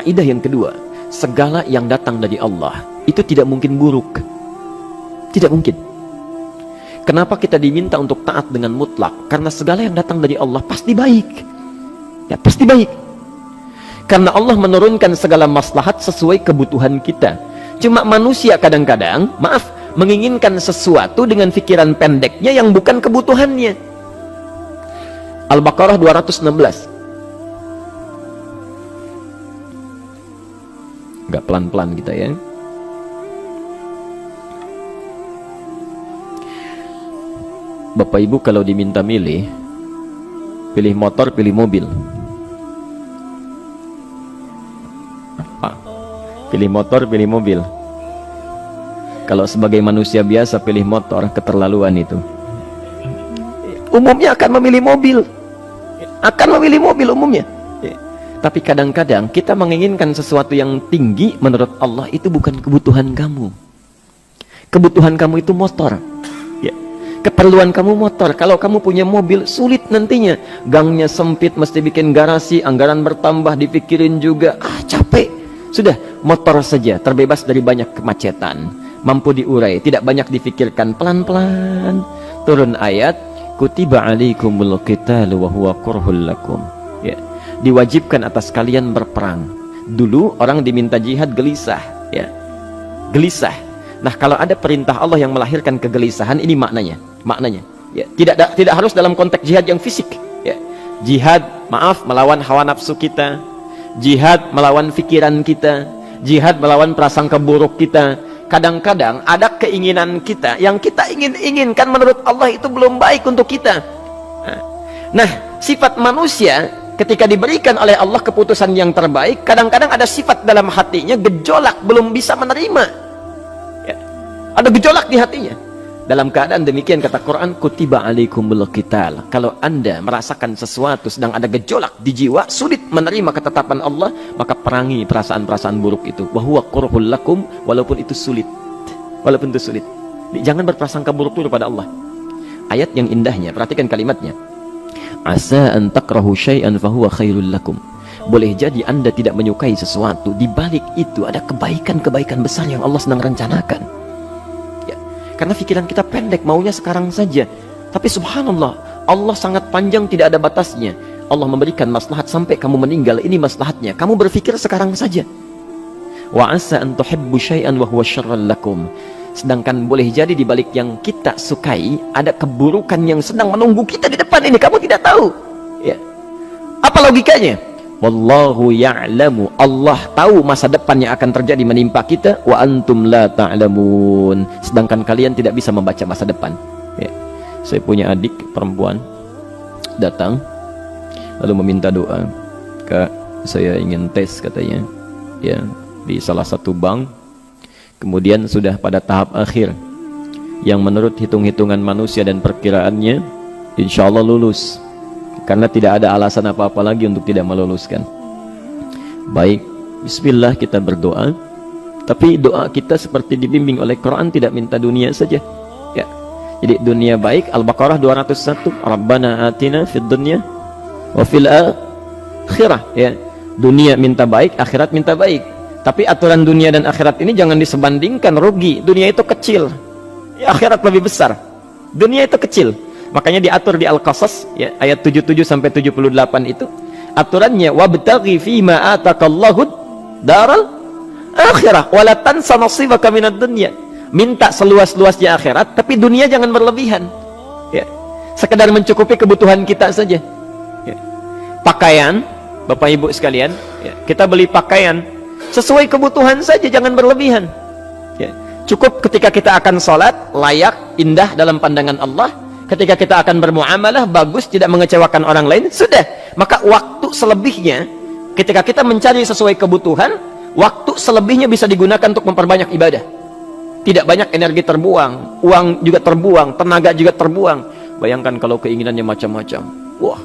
Kaidah yang kedua, segala yang datang dari Allah itu tidak mungkin buruk. Tidak mungkin. Kenapa kita diminta untuk taat dengan mutlak? Karena segala yang datang dari Allah pasti baik. Ya, pasti baik. Karena Allah menurunkan segala maslahat sesuai kebutuhan kita. Cuma manusia kadang-kadang, maaf, menginginkan sesuatu dengan pikiran pendeknya yang bukan kebutuhannya. Al-Baqarah 216. Gak pelan-pelan kita ya. Bapak Ibu kalau diminta milih, pilih motor, pilih mobil. Pilih motor, pilih mobil. Kalau sebagai manusia biasa pilih motor, keterlaluan itu. Umumnya akan memilih mobil. Akan memilih mobil umumnya. Tapi kadang-kadang kita menginginkan sesuatu yang tinggi, menurut Allah itu bukan kebutuhan kamu. Kebutuhan kamu itu motor. Ya. Keperluan kamu motor. Kalau kamu punya mobil, sulit nantinya. Gangnya sempit, mesti bikin garasi, anggaran bertambah, dipikirin juga. Capek. Sudah, motor saja, terbebas dari banyak kemacetan. Mampu diurai, tidak banyak difikirkan. Pelan-pelan. Turun ayat, kutiba alaikumul qitalu wa huwa kurhul lakum. Ya. Diwajibkan atas kalian berperang. Dulu orang diminta jihad gelisah, ya. Gelisah. Nah, kalau ada perintah Allah yang melahirkan kegelisahan, ini maknanya. Maknanya, ya. Tidak harus dalam konteks jihad yang fisik, ya. Jihad, maaf, melawan hawa nafsu kita. Jihad melawan pikiran kita. Jihad melawan prasangka buruk kita. Kadang-kadang ada keinginan kita yang kita inginkan menurut Allah itu belum baik untuk kita. Nah, sifat manusia ketika diberikan oleh Allah keputusan yang terbaik, kadang-kadang ada sifat dalam hatinya gejolak, belum bisa menerima. Ya. Ada gejolak di hatinya. Dalam keadaan demikian kata Quran, kutiba alaikumul qital. Kalau Anda merasakan sesuatu sedang ada gejolak di jiwa, sulit menerima ketetapan Allah, maka perangi perasaan-perasaan buruk itu. Wa huwa kurhul lakum, walaupun itu sulit. Walaupun itu sulit. Jangan berprasangka buruk dulu pada Allah. Ayat yang indahnya, perhatikan kalimatnya. Asa an takrahu syai'an fahuwa khairul lakum. Boleh jadi Anda tidak menyukai sesuatu, di balik itu ada kebaikan-kebaikan besar yang Allah sedang rencanakan. Ya, karena pikiran kita pendek, maunya sekarang saja. Tapi subhanallah, Allah sangat panjang, tidak ada batasnya. Allah memberikan maslahat sampai kamu meninggal, ini maslahatnya. Kamu berpikir sekarang saja. Wa asa an tuhibbu syai'an wa huwa syarrul lakum. Sedangkan boleh jadi di balik yang kita sukai ada keburukan yang sedang menunggu kita di depan ini, kamu tidak tahu. Ya. Apa logikanya? Wallahu ya'lamu. Allah tahu masa depan yang akan terjadi menimpa kita, wa antum la ta'lamun. Sedangkan kalian tidak bisa membaca masa depan. Ya. Saya punya adik perempuan datang lalu meminta doa. Kak, saya ingin tes katanya. Ya, di salah satu bank. Kemudian sudah pada tahap akhir yang menurut hitung-hitungan manusia dan perkiraannya insya Allah lulus, karena tidak ada alasan apa-apa lagi untuk tidak meluluskan. Baik, bismillah, kita berdoa. Tapi doa kita seperti dibimbing oleh Quran, tidak minta dunia saja ya. Jadi dunia baik, Al-Baqarah 201, Rabbana atina fid dunya wa fil akhirah ya. Dunia minta baik, akhirat minta baik. Tapi aturan dunia dan akhirat ini jangan disebandingkan, rugi. Dunia itu kecil, ya, akhirat lebih besar. Dunia itu kecil. Makanya diatur di Al-Qasas ya, ayat 77 sampai 78 itu aturannya, wabtaghi fima atakallahu daral akhirah wala tansa nasibaka minad dunya. Minta seluas-luasnya akhirat, tapi dunia jangan berlebihan. Ya. Sekedar mencukupi kebutuhan kita saja. Ya. Pakaian, Bapak Ibu sekalian, ya, kita beli pakaian sesuai kebutuhan saja, jangan berlebihan ya. Cukup ketika kita akan sholat, layak, indah dalam pandangan Allah. Ketika kita akan bermuamalah, bagus, tidak mengecewakan orang lain, sudah. Maka waktu selebihnya, ketika kita mencari sesuai kebutuhan, waktu selebihnya bisa digunakan untuk memperbanyak ibadah. Tidak banyak energi terbuang, uang juga terbuang, tenaga juga terbuang. Bayangkan kalau keinginannya macam-macam. Wah,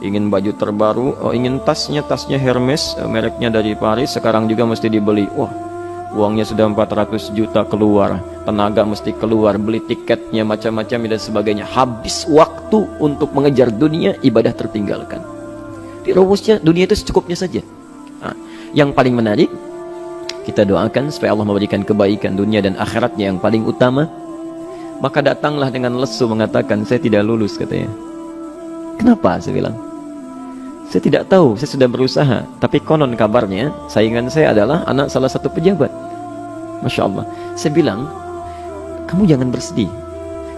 ingin baju terbaru, ingin tasnya Hermes, mereknya dari Paris, sekarang juga mesti dibeli. Wah, uangnya sudah 400 juta keluar, tenaga mesti keluar, beli tiketnya macam-macam dan sebagainya. Habis waktu untuk mengejar dunia, ibadah tertinggalkan. Di rumusnya dunia itu secukupnya saja. Nah, yang paling menarik, kita doakan supaya Allah memberikan kebaikan dunia dan akhiratnya yang paling utama. Maka datanglah dengan lesu mengatakan, saya tidak lulus katanya. Kenapa? Saya bilang, saya tidak tahu, saya sudah berusaha. Tapi konon kabarnya, saingan saya adalah anak salah satu pejabat. Masya Allah. Saya bilang, kamu jangan bersedih.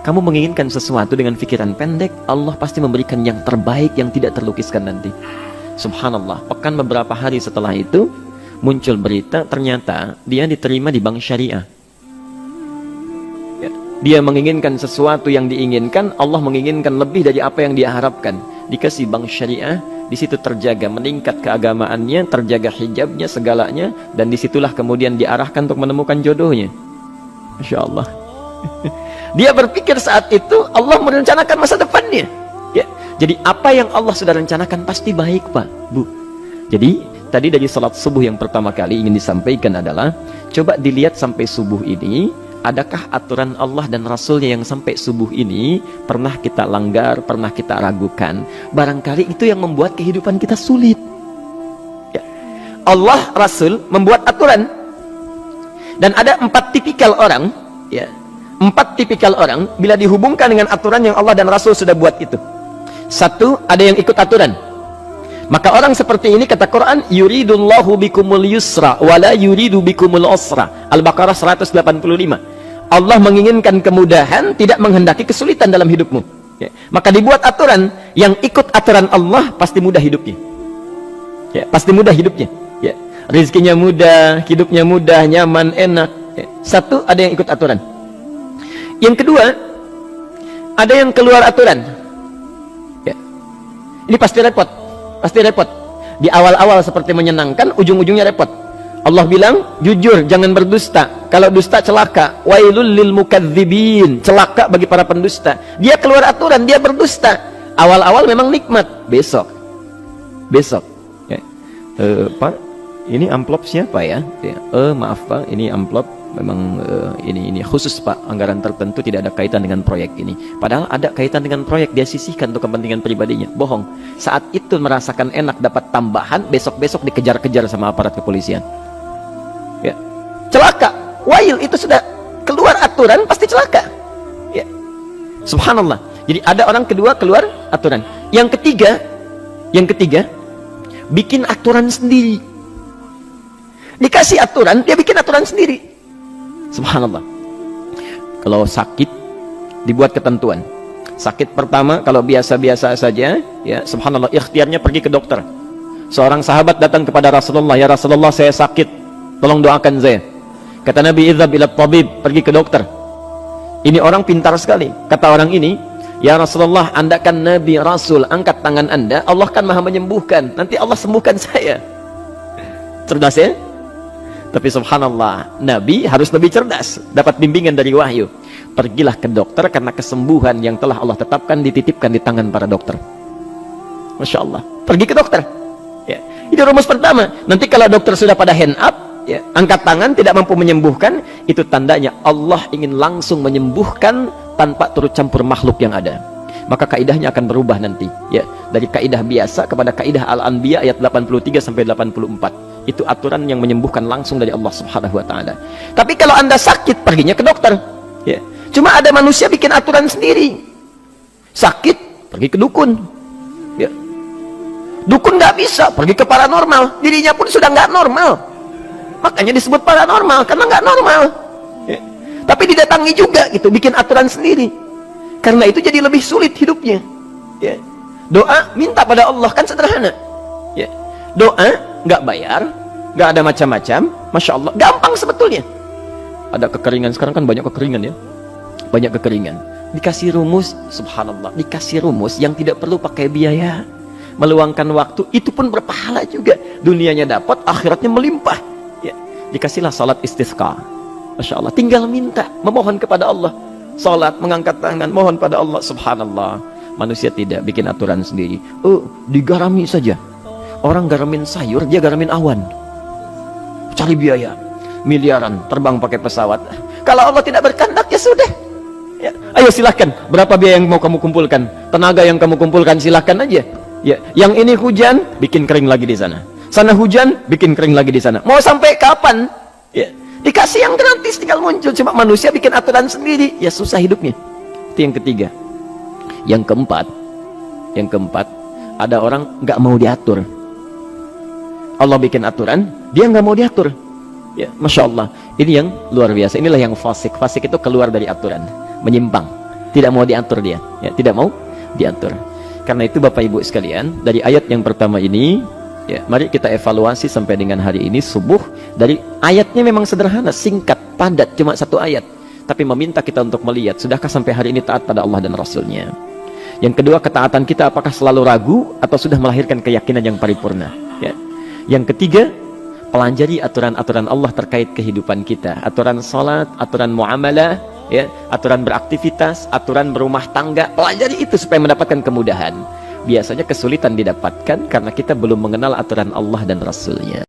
Kamu menginginkan sesuatu dengan pikiran pendek, Allah pasti memberikan yang terbaik yang tidak terlukiskan nanti. Subhanallah. Pekan beberapa hari setelah itu, muncul berita, ternyata dia diterima di bank syariah. Ya. Dia menginginkan sesuatu yang diinginkan, Allah menginginkan lebih dari apa yang dia harapkan. Dikasih bank syariah, di situ terjaga, meningkat keagamaannya, terjaga hijabnya, segalanya, dan disitulah kemudian diarahkan untuk menemukan jodohnya. Masya Allah. Dia berpikir saat itu Allah merencanakan masa depannya. Ya. Jadi apa yang Allah sudah rencanakan pasti baik, Pak, Bu. Jadi tadi dari salat subuh yang pertama kali ingin disampaikan adalah, coba dilihat sampai subuh ini, adakah aturan Allah dan Rasulnya yang sampai subuh ini pernah kita langgar, pernah kita ragukan. Barangkali itu yang membuat kehidupan kita sulit. Ya. Allah, Rasul membuat aturan. Dan ada 4 tipikal orang, ya, 4 tipikal orang bila dihubungkan dengan aturan yang Allah dan Rasul sudah buat itu. 1, ada yang ikut aturan. Maka orang seperti ini, kata Quran, yuridullahu bikumul yusra wala yuridu bikumul usra. Al-Baqarah 185. Allah menginginkan kemudahan, tidak menghendaki kesulitan dalam hidupmu. Ya. Maka dibuat aturan, yang ikut aturan Allah pasti mudah hidupnya. Ya, pasti mudah hidupnya. Ya. Rizkinya mudah, hidupnya mudah, nyaman, enak. Ya. 1, ada yang ikut aturan. Yang kedua, ada yang keluar aturan. Ya. Ini pasti repot. Pasti repot. Di awal-awal seperti menyenangkan, ujung-ujungnya repot. Allah bilang, jujur, jangan berdusta. Kalau dusta celaka. Wailul lil mukadzibin. Celaka bagi para pendusta. Dia keluar aturan, dia berdusta. Awal-awal memang nikmat. Besok. Ya. Pak, ini amplop siapa ya? Ya. Maaf Pak, ini amplop memang ini khusus Pak, anggaran tertentu, tidak ada kaitan dengan proyek ini. Padahal ada kaitan dengan proyek, dia sisihkan untuk kepentingan pribadinya. Bohong. Saat itu merasakan enak dapat tambahan, besok-besok dikejar-kejar sama aparat kepolisian. Ya. Celaka. Wail, itu sudah keluar aturan pasti celaka. Ya. Subhanallah. Jadi ada orang kedua keluar aturan. Yang ketiga bikin aturan sendiri. Dikasih aturan, dia bikin aturan sendiri. Subhanallah. Kalau sakit, dibuat ketentuan. Sakit pertama, kalau biasa-biasa saja, ya, subhanallah, ikhtiarnya pergi ke dokter. Seorang sahabat datang kepada Rasulullah, ya Rasulullah, saya sakit, tolong doakan saya. Kata Nabi, idhab ila tabib, pergi ke dokter. Ini orang pintar sekali. Kata orang ini, ya Rasulullah, Anda kan Nabi Rasul, angkat tangan Anda, Allah kan maha menyembuhkan, nanti Allah sembuhkan saya. Cerdas ya? Tapi subhanallah, Nabi harus lebih cerdas, dapat bimbingan dari wahyu. Pergilah ke dokter, karena kesembuhan yang telah Allah tetapkan dititipkan di tangan para dokter. Masya Allah. Pergi ke dokter. Ya. Itu rumus pertama. Nanti kalau dokter sudah pada hand up, ya, angkat tangan, tidak mampu menyembuhkan, itu tandanya Allah ingin langsung menyembuhkan tanpa turut campur makhluk yang ada. Maka kaidahnya akan berubah nanti. Ya. Dari kaidah biasa kepada kaidah Al-Anbiya ayat 83 sampai 84. Itu aturan yang menyembuhkan langsung dari Allah Subhanahu wa ta'ala. Tapi kalau Anda sakit, perginya ke dokter. Ya. Cuma ada manusia bikin aturan sendiri. Sakit, pergi ke dukun. Ya. Dukun nggak bisa, pergi ke paranormal. Dirinya pun sudah nggak normal. Makanya disebut paranormal, karena nggak normal. Ya. Tapi didatangi juga, gitu, bikin aturan sendiri. Karena itu jadi lebih sulit hidupnya. Ya. Doa, minta pada Allah, kan sederhana. Ya. Doa, nggak bayar, nggak ada macam-macam, Masya Allah, gampang sebetulnya. Ada kekeringan, sekarang kan banyak kekeringan ya, banyak kekeringan. Dikasih rumus, subhanallah, dikasih rumus yang tidak perlu pakai biaya, meluangkan waktu, itu pun berpahala juga. Dunianya dapat, akhiratnya melimpah. Ya. Dikasihlah salat istisqa, Masya Allah, tinggal minta, memohon kepada Allah. Salat, mengangkat tangan, mohon pada Allah, subhanallah. Manusia tidak bikin aturan sendiri. Digarami saja. Orang garamin sayur, dia garamin awan. Cari biaya miliaran, terbang pakai pesawat. Kalau Allah tidak berkehendak, ya sudah. Ya. Ayo silahkan, berapa biaya yang mau kamu kumpulkan, tenaga yang kamu kumpulkan, silahkan aja. Ya. Yang ini hujan, bikin kering lagi di sana. Sana hujan, bikin kering lagi di sana. Mau sampai kapan? Ya, dikasih yang gratis tinggal muncul. Cuma manusia bikin aturan sendiri, ya susah hidupnya. Itu yang ketiga. Yang keempat, ada orang nggak mau diatur. Allah bikin aturan, dia nggak mau diatur. Ya, masya Allah. Ini yang luar biasa. Inilah yang fasik. Fasik itu keluar dari aturan, menyimpang, tidak mau diatur dia. Ya, tidak mau diatur. Karena itu Bapak Ibu sekalian, dari ayat yang pertama ini, ya, mari kita evaluasi sampai dengan hari ini subuh. Dari ayatnya memang sederhana, singkat, padat, cuma satu ayat. Tapi meminta kita untuk melihat, sudahkah sampai hari ini taat pada Allah dan Rasulnya? Yang kedua, ketaatan kita apakah selalu ragu atau sudah melahirkan keyakinan yang paripurna? Ya. Yang ketiga, pelajari aturan-aturan Allah terkait kehidupan kita. Aturan salat, aturan muamalah, ya, aturan beraktivitas, aturan berumah tangga. Pelajari itu supaya mendapatkan kemudahan. Biasanya kesulitan didapatkan karena kita belum mengenal aturan Allah dan Rasulnya.